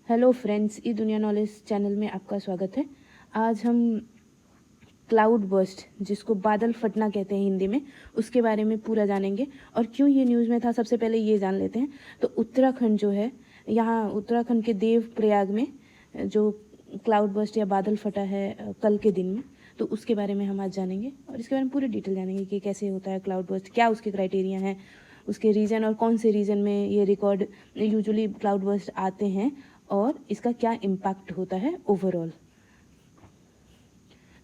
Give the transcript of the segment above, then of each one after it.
Hello friends, ई दुनिया knowledge channel में आपका स्वागत है। आज हम क्लाउड बर्स्ट, जिसको बादल फटना कहते हैं हिंदी में, उसके बारे में पूरा जानेंगे। और क्यों ये न्यूज़ में था, सबसे पहले ये जान लेते हैं। तो उत्तराखंड जो है, यहाँ उत्तराखंड के देव प्रयाग में जो क्लाउड बर्स्ट या बादल फटा है कल के दिन में, तो उसके बारे में हम आज जानेंगे और इसके बारे में पूरी डिटेल जानेंगे कि कैसे होता है क्लाउड बर्स्ट, क्या उसके क्राइटेरिया हैं, उसके रीजन और कौन से रीजन में ये रिकॉर्ड यूजुअली क्लाउड बर्स्ट आते हैं और इसका क्या इम्पैक्ट होता है ओवरऑल।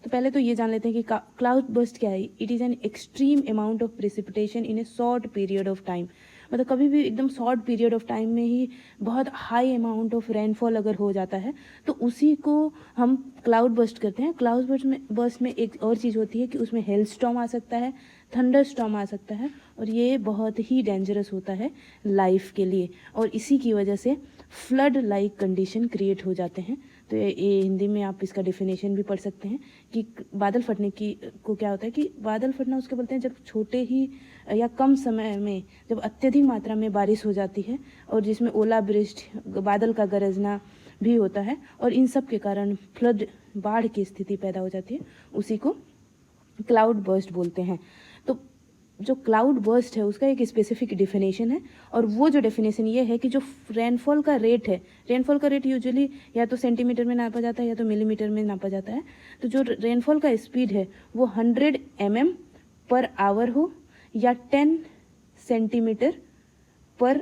तो पहले तो ये जान लेते हैं कि क्लाउड बर्स्ट क्या है। It is an extreme amount of precipitation in A short period of time. मतलब कभी भी एकदम शॉर्ट पीरियड ऑफ टाइम में ही बहुत हाई अमाउंट ऑफ रेनफॉल अगर हो जाता है तो उसी को हम क्लाउड बर्स्ट करते हैं। क्लाउड बर्स्ट में एक और चीज़ होती है कि उसमें हेल स्टॉर्म आ सकता है, थंडर स्टॉर्म आ सकता है, और ये बहुत ही डेंजरस होता है लाइफ के लिए, और इसी की वजह से फ्लड लाइक कंडीशन क्रिएट हो जाते हैं। तो ये हिंदी में आप इसका डेफिनेशन भी पढ़ सकते हैं कि बादल फटने की को क्या होता है कि बादल फटना उसके बोलते हैं जब छोटे ही या कम समय में जब अत्यधिक मात्रा में बारिश हो जाती है और जिसमें ओलावृष्टि, बादल का गरजना भी होता है, और इन सब के कारण फ्लड, बाढ़ की स्थिति पैदा हो जाती है, उसी को क्लाउड बर्स्ट बोलते हैं। तो जो क्लाउड बर्स्ट है उसका एक स्पेसिफिक डेफिनेशन है, और वो जो डेफिनेशन ये है कि जो रेनफॉल का रेट है, रेनफॉल का रेट यूजुअली या तो सेंटीमीटर में नापा जाता है या तो मिलीमीटर में नापा जाता है। तो जो रेनफॉल का स्पीड है वो 100 mm पर आवर हो या 10 सेंटीमीटर पर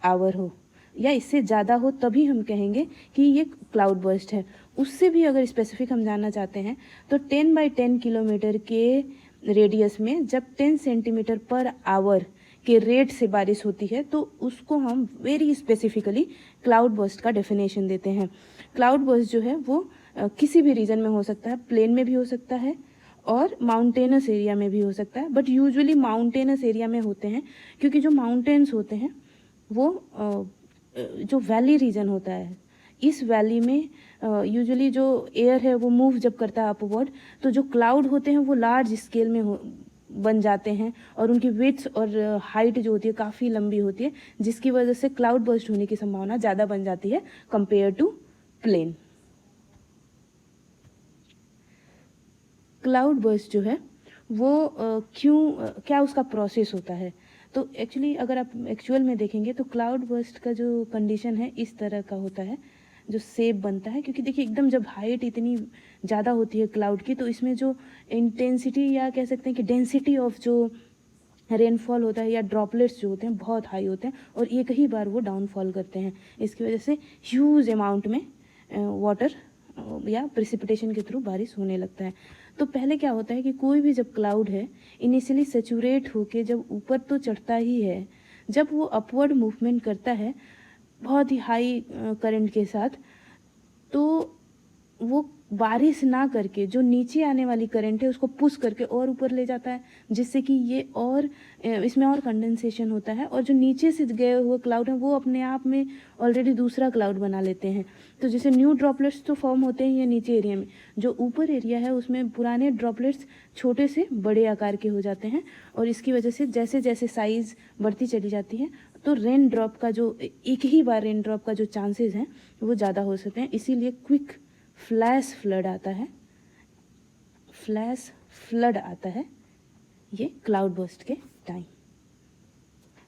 आवर हो या इससे ज़्यादा हो, तभी हम कहेंगे कि ये क्लाउड बर्स्ट है। उससे भी अगर स्पेसिफिक हम जानना चाहते हैं तो 10/10 किलोमीटर के रेडियस में जब 10 सेंटीमीटर पर आवर के रेट से बारिश होती है तो उसको हम वेरी स्पेसिफिकली क्लाउड बर्स्ट का डेफिनेशन देते हैं। क्लाउड बर्स्ट जो है वो किसी भी रीजन में हो सकता है, प्लेन में भी हो सकता है और माउंटेनस एरिया में भी हो सकता है, बट यूजुअली माउंटेनस एरिया में होते हैं क्योंकि जो माउंटेन्स होते हैं वो जो वैली रीजन होता है, इस वैली में यूजुअली जो एयर है वो मूव जब करता है अपवर्ड, तो जो क्लाउड होते हैं वो लार्ज स्केल में बन जाते हैं और उनकी विड्थ और हाइट जो होती है काफ़ी लंबी होती है, जिसकी वजह से क्लाउड बर्स्ट होने की संभावना ज़्यादा बन जाती है compare to plane. Cloud burst जो है वो क्या उसका प्रोसेस होता है। तो एक्चुअली अगर आप एक्चुअल में देखेंगे तो क्लाउड बर्स्ट का जो कंडीशन है इस तरह का होता है, जो शेप बनता है, क्योंकि देखिए एकदम जब हाइट इतनी ज़्यादा होती है क्लाउड की तो इसमें जो इंटेंसिटी या कह सकते हैं कि डेंसिटी ऑफ जो रेनफॉल होता है या ड्रॉपलेट्स जो होते हैं बहुत हाई होते हैं और एक ही बार वो डाउनफॉल करते हैं। इसकी वजह से ह्यूज अमाउंट में वाटर या प्रेसिपिटेशन के थ्रू बारिश होने लगता है। तो पहले क्या होता है कि कोई भी जब क्लाउड है इनिशियली सेचुरेट होके जब ऊपर तो चढ़ता ही है, जब वो अपवर्ड मूवमेंट करता है बहुत ही हाई करंट के साथ, तो वो बारिश ना करके जो नीचे आने वाली करंट है उसको पुश करके और ऊपर ले जाता है, जिससे कि ये और इसमें और कंडेंसेशन होता है और जो नीचे से गए हुए क्लाउड हैं वो अपने आप में ऑलरेडी दूसरा क्लाउड बना लेते हैं। तो जैसे न्यू ड्रॉपलेट्स तो फॉर्म होते हैं ये नीचे एरिया में, जो ऊपर एरिया है उसमें पुराने ड्रॉपलेट्स छोटे से बड़े आकार के हो जाते हैं, और इसकी वजह से जैसे जैसे साइज़ बढ़ती चली जाती है तो रेन ड्रॉप का जो एक ही बार रेन ड्रॉप का जो चांसेस हैं वो ज़्यादा हो सकते हैं। इसीलिए क्विक फ्लैश फ्लड आता है, फ्लैश फ्लड आता है ये क्लाउड बर्स्ट के टाइम।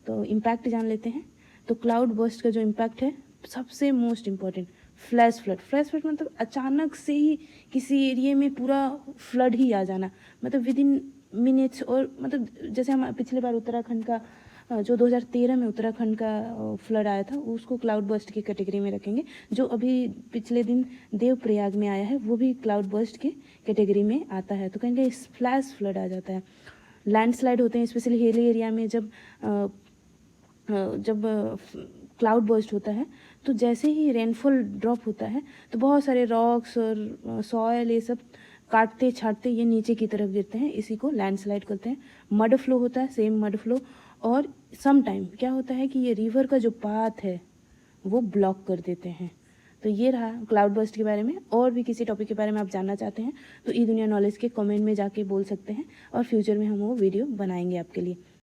तो इम्पैक्ट जान लेते हैं। तो क्लाउड बर्स्ट का जो इम्पैक्ट है सबसे most important flash flood. Flash flood मतलब अचानक से ही किसी एरिया में पूरा फ्लड ही आ जाना, मतलब विद इन मिनट्स। और मतलब जैसे हम पिछले बार उत्तराखंड का जो 2013 में उत्तराखंड का फ्लड आया था उसको क्लाउड बर्स्ट की कैटेगरी में रखेंगे। जो अभी पिछले दिन देव प्रयाग में आया है वो भी क्लाउड बर्स्ट के कैटेगरी में आता है। तो कहेंगे फ्लैश फ्लड आ जाता है। लैंडस्लाइड होते हैं स्पेशली हिली एरिया में, जब क्लाउड बर्स्ट होता है तो जैसे ही रेनफॉल ड्रॉप होता है तो बहुत सारे रॉक्स और सॉयल ये सब काटते छाटते ये नीचे की तरफ गिरते हैं, इसी को लैंडस्लाइड करते हैं। मड फ्लो होता है, सेम मड फ्लो। और सम टाइम क्या होता है कि ये रिवर का जो पाथ है वो ब्लॉक कर देते हैं। तो ये रहा क्लाउड बर्स्ट के बारे में। और भी किसी टॉपिक के बारे में आप जानना चाहते हैं तो ई दुनिया नॉलेज के कमेंट में जाके बोल सकते हैं और फ्यूचर में हम वो वीडियो बनाएंगे आपके लिए।